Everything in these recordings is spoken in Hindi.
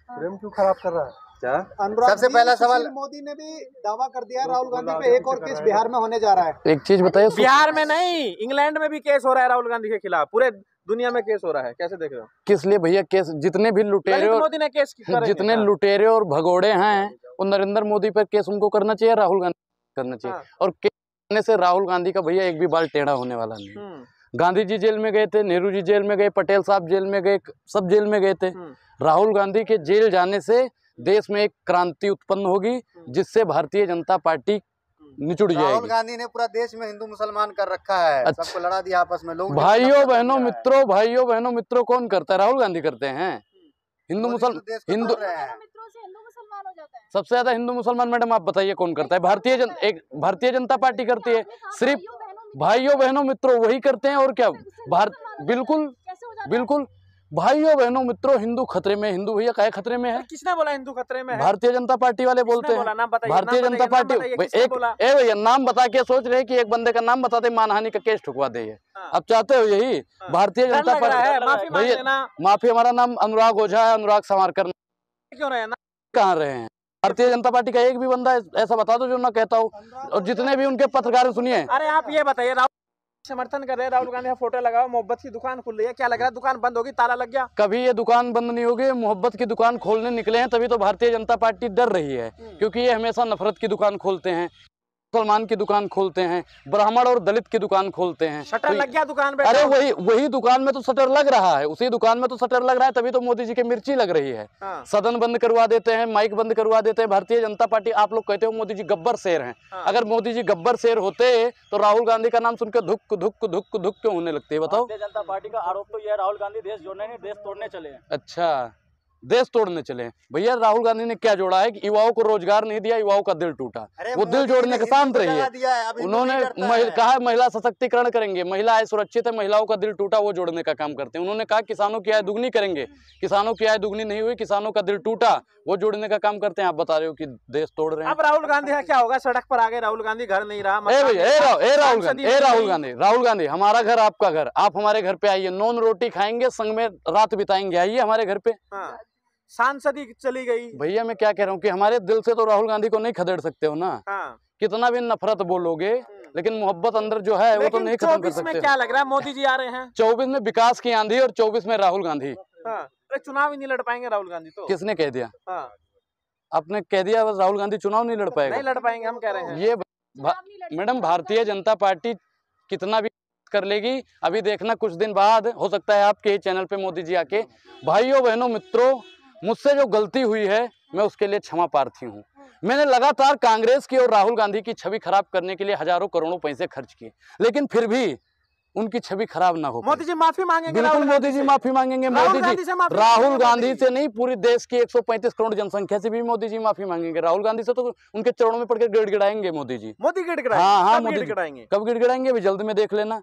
प्रेम क्यों खराब कर रहा है? क्या सबसे पहला सवाल, मोदी ने भी दावा कर दिया राहुल गांधी पे एक और केस बिहार में होने जा रहा है। एक चीज बताइए, बिहार में नहीं, इंग्लैंड में भी केस हो रहा है राहुल गांधी के खिलाफ, पूरे दुनिया में केस हो रहा है, कैसे देख रहे हो? किस लिए भैया केस? जितने भी लुटेरे और मोदी ने केस जितने लुटेरे और भगोड़े हैं वो नरेंद्र मोदी पर केस उनको करना चाहिए, राहुल गांधी करना चाहिए। और केस करने से राहुल गांधी का भैया एक भी बाल टेढ़ा होने वाला नहीं। गांधी जी जेल में गए थे, नेहरू जी जेल में गए, पटेल साहब जेल में गए, सब जेल में गए थे। राहुल गांधी के जेल जाने से देश में एक क्रांति उत्पन्न होगी, जिससे भारतीय जनता पार्टी निचुड़ जाएगी। राहुल गांधी ने पूरा देश में हिंदू मुसलमान कर रखा है। अच्छा। सबको लड़ा दिया आपस में। लोग भाइयों बहनों मित्रों कौन करता है? राहुल गांधी करते हैं। हिंदू मुसलमान सबसे ज्यादा हिंदू मुसलमान मैडम आप बताइए कौन करता है? भारतीय जनता पार्टी करती है। सिर्फ भाइयों बहनों मित्रों वही करते हैं, और क्या? बिल्कुल भाइयों बहनों मित्रों, हिंदू खतरे में। हिंदू भैया काहे खतरे में है? किसने बोला हिंदू खतरे में है? भारतीय जनता पार्टी वाले बोलते हैं। भारतीय जनता पार्टी एक भैया नाम बता के सोच रहे कि एक बंदे का नाम बताते मानहानि का केस ठुकवा दे। अब चाहते हो यही? भारतीय जनता पार्टी भैया, माफी, हमारा नाम अनुराग ओझा है, अनुराग सावरकर क्यों रहे ना? कहाँ रहे हैं? भारतीय जनता पार्टी का एक भी बंदा ऐसा बता दो जो ना कहता हो। और जितने भी उनके पत्रकार सुनिए। अरे आप ये बताइए, समर्थन कर रहे हैं राहुल गांधी, फोटो लगाओ, मोहब्बत की दुकान खुल रही है, क्या लग रहा है दुकान बंद होगी, ताला लग गया? कभी ये दुकान बंद नहीं होगी। मोहब्बत की दुकान खोलने निकले हैं, तभी तो भारतीय जनता पार्टी डर रही है, क्योंकि ये हमेशा नफरत की दुकान खोलते हैं, मुसलमान की दुकान खोलते हैं, ब्राह्मण और दलित की दुकान खोलते हैं। शटर लग गया दुकान पे? अरे वही दुकान में तो शटर लग रहा है, उसी दुकान में तो शटर लग रहा है, तभी तो मोदी जी की मिर्ची लग रही है। सदन बंद करवा देते हैं, माइक बंद करवा देते हैं भारतीय जनता पार्टी। आप लोग कहते हो मोदी जी गब्बर शेर हैं। अगर मोदी जी गब्बर शेर होते तो राहुल गांधी का नाम सुनकर धुक धुक धुक धुक क्यों होने लगती है? बताओ। भारतीय जनता पार्टी का आरोप तो यह राहुल गांधी देश जोड़ने नहीं, देश तोड़ने चले हैं। अच्छा, देश तोड़ने चले भैया? राहुल गांधी ने क्या जोड़ा है कि युवाओं को रोजगार नहीं दिया, युवाओं का दिल टूटा। वो दिल जोड़ने के शांत रही है। उन्होंने कहा महिला सशक्तिकरण करेंगे, महिला सुरक्षित है, महिलाओं का दिल टूटा, वो जोड़ने का काम करते हैं। उन्होंने कहा किसानों की आय दुगनी करेंगे, किसानों की आय दुगनी नहीं हुई, किसानों का दिल टूटा, वो जोड़ने का काम करते हैं। आप बता रहे हो कि देश तोड़ रहे हैं। अब राहुल गांधी क्या होगा? सड़क पर आ गए राहुल गांधी, घर नहीं रहा। राहुल गांधी, हमारा घर आपका घर, आप हमारे घर पे आइए, नॉन रोटी खाएंगे, संग में रात बिताएंगे, आइए हमारे घर पे। सांसदी चली गई। भैया मैं क्या कह रहा हूँ कि हमारे दिल से तो राहुल गांधी को नहीं खदेड़ सकते हो ना। कितना भी नफरत बोलोगे, लेकिन मोहब्बत अंदर जो है वो तो नहीं खत्म कर सकते। क्या लग रहा है मोदी जी आ रहे हैं? 24 में विकास की आंधी और 24 में राहुल गांधी। चुनाव ही नहीं लड़ पाएंगे राहुल गांधी तो? किसने कह दिया? आपने कह दिया बस राहुल गांधी चुनाव नहीं लड़ पाएगा? नहीं लड़ पाएंगे, हम कह रहे हैं। ये मैडम भारतीय जनता पार्टी कितना भी कर लेगी, अभी देखना कुछ दिन बाद हो सकता है आपके चैनल पे मोदी जी आके। भाइयों बहनों मित्रों, मुझसे जो गलती हुई है मैं उसके लिए क्षमा प्रार्थी हूँ। मैंने लगातार कांग्रेस की और राहुल गांधी की छवि खराब करने के लिए हजारों करोड़ों पैसे खर्च किए, लेकिन फिर भी उनकी छवि खराब ना हो। मोदी जी माफी मांगेंगे? बिल्कुल मोदी जी माफी मांगेंगे। मोदी जी राहुल गांधी से नहीं, पूरी देश की 135 करोड़ जनसंख्या से भी मोदी जी माफी मांगेंगे। राहुल गांधी से तो उनके चरणों में पड़कर गिड़गिड़ाएंगे मोदी जी। मोदी गिड़गिड़ाएंगे? हाँ, मोदी गिड़गिड़ाएंगे। कब गिड़गिड़ाएंगे? अभी जल्द में देख लेना,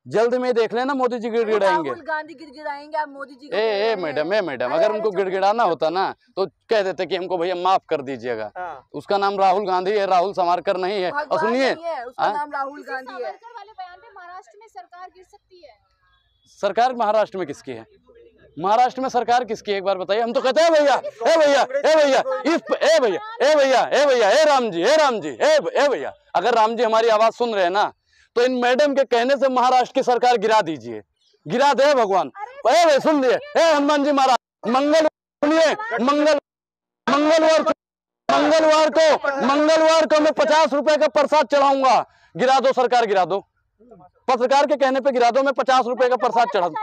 जल्द में देख लेना मोदी जी गिड़गिड़ाएंगे। राहुल गांधी गिड़गिड़ाएंगे, आप मोदी जी मैडम अगर उनको गिड़गिड़ाना होता ना तो कह देते कि हमको भैया माफ कर दीजिएगा। उसका नाम राहुल गांधी है, राहुल सावरकर नहीं है। और सुनिए, उसका नाम राहुल गांधी है। महाराष्ट्र में सरकार गिर सकती है। सरकार महाराष्ट्र में किसकी है? महाराष्ट्र में सरकार किसकी है एक बार बताइए? हम तो कहते हैं भैया राम जी भैया, अगर राम जी हमारी आवाज सुन रहे हैं ना तो इन मैडम के कहने से महाराष्ट्र की सरकार गिरा दीजिए, गिरा दे भगवान। सुन लिए हनुमान जी महाराज, मंगलवार को मैं 50 रुपए का प्रसाद चढ़ाऊंगा, गिरा दो सरकार, गिरा दो। पत्रकार के कहने पे गिरा दो, मैं 50 रुपए का प्रसाद चढ़ा दूं।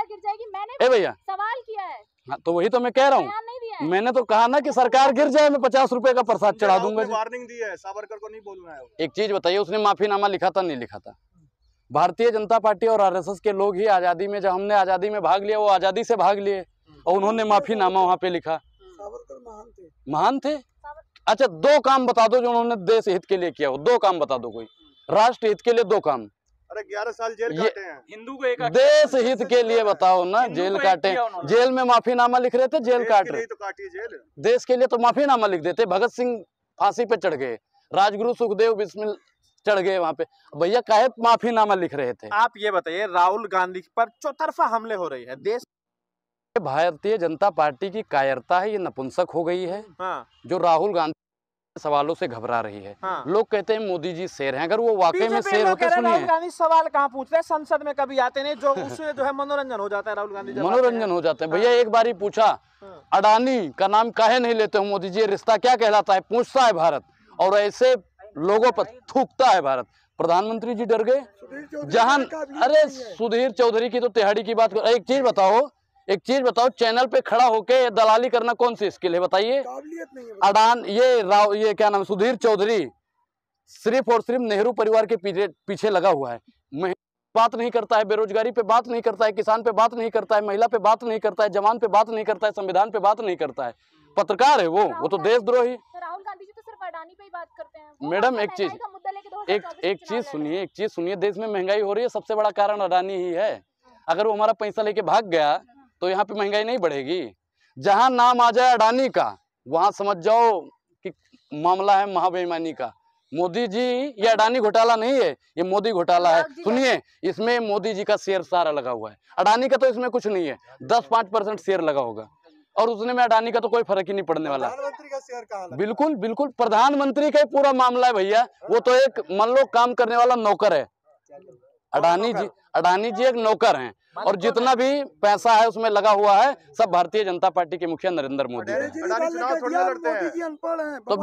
भैया सवाल किया है। हाँ तो वही तो मैं कह रहा हूँ, मैंने तो कहा ना कि सरकार गिर जाए मैं 50 रुपए का प्रसाद चढ़ा दूंगा। वार्निंग दी है, सावरकर को नहीं बोलना है। एक चीज बताइए, उसने माफीनामा लिखा था नहीं लिखा था? भारतीय जनता पार्टी और आरएसएस के लोग ही आजादी में, जब हमने आजादी में भाग लिया वो आजादी से भाग लिए और उन्होंने माफीनामा वहां पे लिखा। सावरकर महान थे। अच्छा 2 काम बता दो जो उन्होंने देश हित के लिए किया हो, 2 काम बता दो कोई, राष्ट्र हित के लिए 2 काम। अरे 11 साल जेल काटे हैं। हिंदू को एक देश हित के लिए बताओ ना, जेल काटे, जेल में माफीनामा लिख रहे थे, जेल काट रहे। तो काटी जेल, देश के लिए तो माफीनामा लिख देते। भगत सिंह फांसी पे चढ़ गए, राजगुरु सुखदेव बिस्मिल चढ़ गए वहां पे। भैया काहे माफीनामा लिख रहे थे? आप ये बताइए, राहुल गांधी पर चौतरफा हमले हो रही है, देश भारतीय जनता पार्टी की कायरता है, ये नपुंसक हो गई है। हाँ। जो राहुल गांधी सवालों से घबरा रही है। हाँ। लोग कहते हैं मोदी जी शेर हैं, अगर वो वाकई में शेर होते, राहुल सुनिए, गांधी सवाल कहाँ पूछते हैं, संसद में कभी आते नहीं, जो उससे जो है मनोरंजन हो जाता है, राहुल गांधी मनोरंजन हो जाते हैं। भैया एक बार ही पूछा, अडानी का नाम काहे नहीं लेते हो मोदी जी, ये रिश्ता क्या कहलाता है, पूछता है भारत, और ऐसे लोगों पर थूकता है भारत। प्रधानमंत्री जी डर गए। जहां अरे सुधीर चौधरी की तो तिहाड़ी की बात कर। एक चीज बताओ, चैनल पे खड़ा होके दलाली करना कौन सी स्किल है बताइए? अडान ये क्या नाम, सुधीर चौधरी सिर्फ और सिर्फ नेहरू परिवार के पीछे लगा हुआ है। बात नहीं करता है, बेरोजगारी पे बात नहीं करता है, किसान पे बात नहीं करता है, महिला पे बात नहीं करता है, जवान पे बात नहीं करता है, संविधान पे बात नहीं करता है। पत्रकार है वो तो देशद्रोही। राहुल गांधी जी तो सिर्फ अडानी पे ही बात करते हैं। मैडम एक चीज सुनिए, देश में महंगाई हो रही है, सबसे बड़ा कारण अडानी ही है। अगर वो हमारा पैसा लेके भाग गया तो यहाँ पे महंगाई नहीं बढ़ेगी। जहां नाम आ जाए अडानी का, वहां समझ जाओ कि मामला है महाबेईमानी का। मोदी जी, ये अडानी घोटाला नहीं है, ये मोदी घोटाला है। सुनिए, इसमें मोदी जी का शेयर सारा लगा हुआ है, अडानी का तो इसमें कुछ नहीं है, 10-5% शेयर लगा होगा, और उसने में अडानी का तो कोई फर्क ही नहीं पड़ने वाला। प्रधानमंत्री का शेयर कहाँ लगा? बिल्कुल बिल्कुल, प्रधानमंत्री का ही पूरा मामला है भैया। वो तो एक मान लो काम करने वाला नौकर है। अडानी जी एक नौकर हैं, और जितना भी पैसा है उसमें लगा हुआ है सब भारतीय जनता पार्टी के मुखिया नरेंद्र मोदी है। तो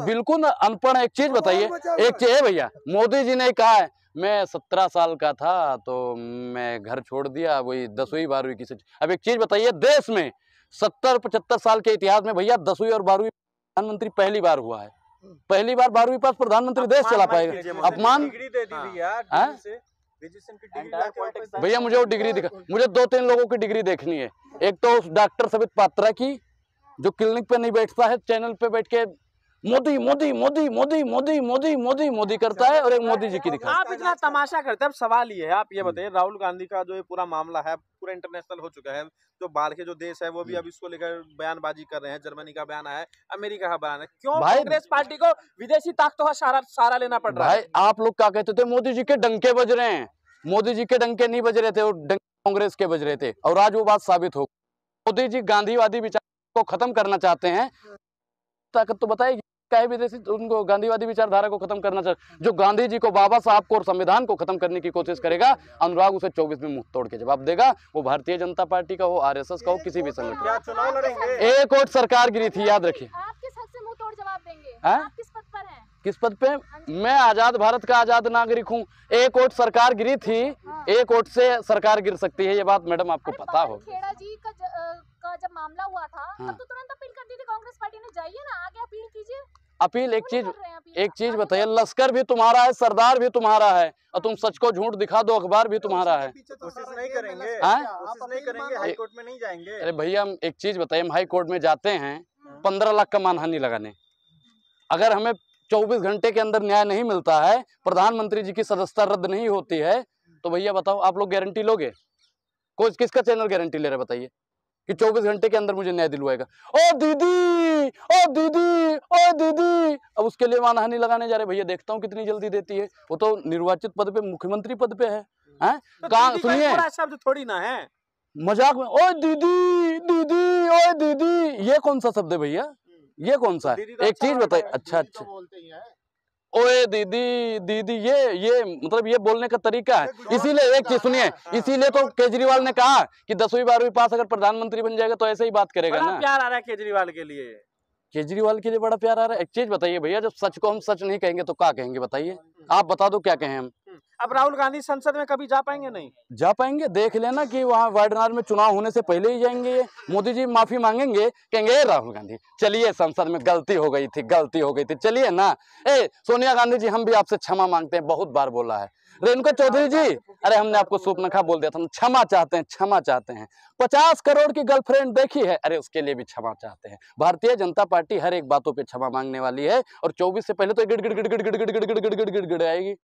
बिल्कुल अनपढ़ है। एक चीज बताइए, एक चीज है भैया, मोदी जी ने कहा है मैं 17 साल का था तो मैं घर छोड़ दिया, वही 10वीं 12वीं की। अब एक चीज बताइए, देश में 70-75 साल के इतिहास में भैया 10वीं और 12वीं प्रधानमंत्री पहली बार हुआ है। पहली बार 12वीं पास प्रधानमंत्री देश चला पाएगा? अपमान। भैया मुझे वो डिग्री दिखा, मुझे 2-3 लोगों की डिग्री देखनी है। एक तो डॉक्टर सबित पात्रा की, जो क्लिनिक पे नहीं बैठता है, चैनल पे बैठ के मोदी मोदी मोदी मोदी मोदी मोदी मोदी मोदी करता है, और एक मोदी जी की दिखा। आप इतना तमाशा करते हैं। अब सवाल ये है, आप ये बताइए, राहुल गांधी का जो ये पूरा मामला है पूरा इंटरनेशनल हो चुका है, जो बाहर के जो देश है वो भी अब इसको लेकर बयानबाजी कर रहे हैं। जर्मनी का बयान है, अमेरिका का बयान है। क्यों कांग्रेस पार्टी को विदेशी ताकतों का सहारा लेना पड़ रहा है? आप लोग क्या कहते थे, मोदी जी के डंके बज रहे हैं। मोदी जी के डंके नहीं बज रहे थे, वो डंके कांग्रेस के बज रहे थे, और आज वो बात साबित हो। मोदी जी गांधीवादी विचार को खत्म करना चाहते हैं, ताकत तो बताएगी क्या विदेशी उनको गांधीवादी विचारधारा को खत्म करना चाहते। जो गांधी जी को, बाबा साहब को और संविधान को खत्म करने की कोशिश करेगा, अनुराग उसे 24 में मुंह तोड़ के जवाब देगा। वो भारतीय जनता पार्टी का हो, आरएसएस का हो, किसी भी संगठन। क्या चुनाव लड़ेंगे? एक वोट सरकार गिरी थी, याद रखिए। आप किस हद से मुंह तोड़ जवाब देंगे? आप किस पद पर हैं? किस पद पे? मैं आजाद भारत का आजाद नागरिक हूँ। एक वोट सरकार गिरी थी, एक वोट से सरकार गिर सकती है, ये बात मैडम आपको पता हो। खेड़ा जी का जब मामला हुआ था तब तो तुरंत अपील कर दी थी कांग्रेस पार्टी ने, जाइए ना आगे अपील कीजिए। अपील एक चीज बताइए, लश्कर भी तुम्हारा है, सरदार भी तुम्हारा है, और तुम सच को झूठ दिखा दो, अखबार भी तुम्हारा है। कोशिश नहीं करेंगे, हाई कोर्ट में नहीं जाएंगे। अरे भैया हम एक चीज बताइए, हम हाई कोर्ट में जाते हैं 15 लाख का मानहानि लगाने। अगर हमें 24 घंटे के अंदर न्याय नहीं मिलता है, प्रधानमंत्री जी की सदस्यता रद्द नहीं होती है, तो भैया बताओ आप लोग गारंटी लोगे? कोई किसका चैनल गारंटी ले रहा है बताइए कि 24 घंटे के अंदर मुझे न्याय दिलवाएगा? ओ दीदी, ओ दीदी, ओ दीदी, अब उसके लिए मानहानि लगाने जा रहे। भैया देखता हूँ कितनी जल्दी देती है। वो तो निर्वाचित पद पे, मुख्यमंत्री पद पे है। तो सुनिए, शब्द थोड़ी ना है मजाक में। ओ दीदी दीदी, ओ दीदी, ये कौन सा शब्द है भैया? ये कौन सा है? एक चीज बताइए। अच्छा, ओए दीदी दीदी, ये मतलब ये बोलने का तरीका है। इसीलिए एक चीज सुनिए, इसीलिए तो केजरीवाल ने कहा कि 10वीं 12वीं पास अगर प्रधानमंत्री बन जाएगा तो ऐसे ही बात करेगा ना। प्यार आ रहा है केजरीवाल के लिए, केजरीवाल के लिए बड़ा प्यार आ रहा है। एक चीज बताइए भैया, जब सच को हम सच नहीं कहेंगे तो क्या कहेंगे बताइए? आप बता दो क्या कहें हम। अब राहुल गांधी संसद में कभी जा पाएंगे? नहीं जा पाएंगे। देख लेना कि वहाँ वायनाड में चुनाव होने से पहले ही जाएंगे। ये मोदी जी माफी मांगेंगे, कहेंगे राहुल गांधी चलिए संसद में, गलती हो गई थी, चलिए ना। सोनिया गांधी जी, हम भी आपसे क्षमा मांगते हैं, बहुत बार बोला है। रेणुका चौधरी जी, अरे हमने आपको सूर्पनखा बोल दिया था, हम क्षमा चाहते हैं। 50 करोड़ की गर्लफ्रेंड देखी है, अरे उसके लिए भी क्षमा चाहते हैं। भारतीय जनता पार्टी हर एक बातों पे क्षमा मांगने वाली है, और 24 से पहले तो गिड़ गिड़ गिड़ गिड़ गिड़ गिड़ गिड़ गिड़ गिड़ गिड़ गिड़ गिड़ आएगी।